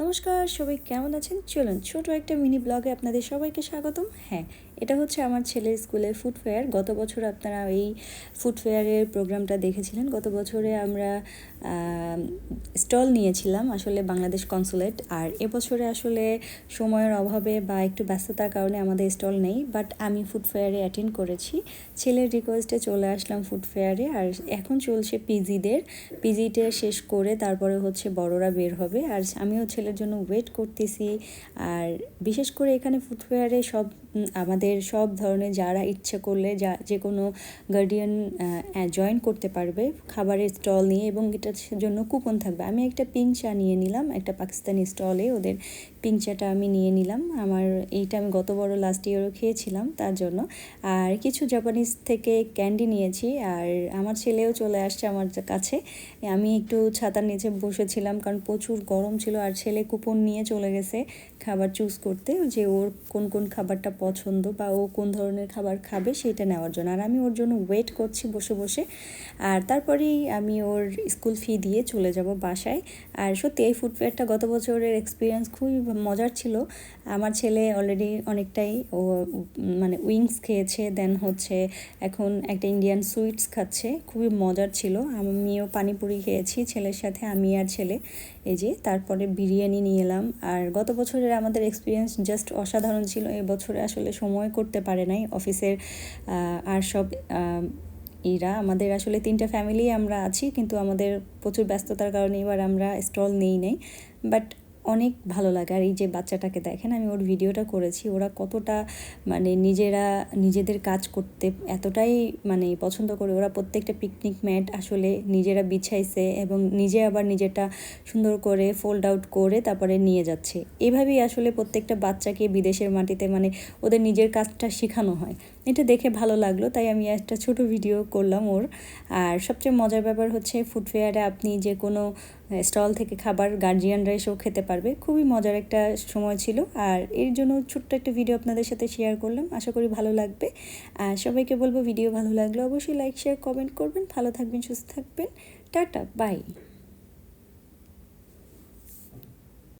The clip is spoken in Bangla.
নমস্কার, সবাই কেমন আছেন? চলুন ছোট একটা মিনি ব্লগে আপনাদের সবাইকে স্বাগতম। হ্যাঁ, এটা হচ্ছে আমার ছেলের স্কুলের ফুড ফেয়ার। গত বছর আপনারা এই ফুড ফেয়ারের প্রোগ্রামটা দেখেছিলেন। গত বছরে আমরা স্টল নিয়েছিলাম আসলে বাংলাদেশ কনসুলেট, আর এবছরে আসলে সময়ের অভাবে বা একটু ব্যস্ততার কারণে আমাদের স্টল নেই, বাট আমি ফুড ফেয়ারে অ্যাটেন্ড করেছি। ছেলের রিকোয়েস্টে চলে আসলাম ফুড ফেয়ারে। আর এখন চলছে পিজিটা শেষ করে তারপরে হচ্ছে বড়রা বের হবে, আর আমিও ছেলের জন্য ওয়েট করতেছি। আর বিশেষ করে এখানে ফুড ফেয়ারে আমাদের সব ধরনের যারা ইচ্ছে করলে যে কোনো গার্ডিয়ান জয়েন করতে পারবে খাবারের স্টল নিয়ে, এবং এটার জন্য কুপন থাকবে। আমি একটা পিং চা নিয়ে নিলাম, একটা পাকিস্তানি স্টলে ওদের পিং চাটা আমি নিয়ে নিলাম। এইটা আমি গত বড় লাস্ট ইয়ারও খেয়েছিলাম তার জন্য। আর কিছু জাপানিজ থেকে ক্যান্ডি নিয়েছি, আর আমার ছেলেও চলে আসছে আমার কাছে। আমি একটু ছাতার নিচে বসেছিলাম কারণ প্রচুর গরম ছিল, আর ছেলে কুপন নিয়ে চলে গেছে খাবার চুজ করতে, যে ওর কোন কোন খাবারটা পছন্দ বা ও কোন ধরনের খাবার খাবে সেটা নেওয়ার জন্য। আর আমি ওর জন্য ওয়েট করছি বসে বসে। আর তারপরেই আমি ওর স্কুল ফি দিয়ে চলে যাব বাসায়। আর সত্যি এই ফুড ফেয়ারটা গত বছরের এক্সপিরিয়েন্স খুবই মজার ছিল। আমার ছেলে অলরেডি অনেকটাই মানে উইংস খেয়েছে, দেন হচ্ছে এখন একটা ইন্ডিয়ান সুইটস খাচ্ছে, খুবই মজার ছিল। আমিও পানিপুরি খেয়েছি ছেলের সাথে, আমি আর ছেলে। এই যে তারপরে বিরিয়ানি নিয়ে এলাম। আর গত বছরের আমাদের এক্সপিরিয়েন্স জাস্ট অসাধারণ ছিল। এবছরে আসলে সময় করতে পারে নাই অফিসের আর সব আমাদের আসলে 3টা ফ্যামিলি আমরা আছি, কিন্তু আমাদের প্রচুর ব্যস্ততার কারণে এবার আমরা স্টল নেই। বাট অনেক ভালো লাগে। আর এই যে বাচ্চাটাকে দেখেন, আমি ওর ভিডিওটা করেছি, ওরা কতটা মানে নিজেদের কাজ করতে এতটাই মানে পছন্দ করে। ওরা প্রত্যেকটা পিকনিক ম্যাট আসলে নিজেরা বিছাইছে এবং আবার নিজেরটা সুন্দর করে ফোল্ড আউট করে তারপরে নিয়ে যাচ্ছে। এভাবেই আসলে প্রত্যেকটা বাচ্চাকে বিদেশের মাটিতে মানে ওদের নিজের কাজটা শেখানো হয়। এটা দেখে ভালো লাগলো, তাই আমি একটা ছোট ভিডিও করলাম ওর। আর সবচেয়ে মজার ব্যাপার হচ্ছে ফুড ফেয়ারে আপনি যে কোনো স্টল থেকে খাবার গার্জিয়ানরা এসেও খেতে পারবে। খুবই মজার একটা সময় ছিল, আর এর জন্য ছোট্ট একটা ভিডিও আপনাদের সাথে শেয়ার করলাম। আশা করি ভালো লাগবে। আর সবাইকে বলবো ভিডিও ভালো লাগলে অবশ্যই লাইক শেয়ার কমেন্ট করবেন। ভালো থাকবেন, সুস্থ থাকবেন। Tata, by.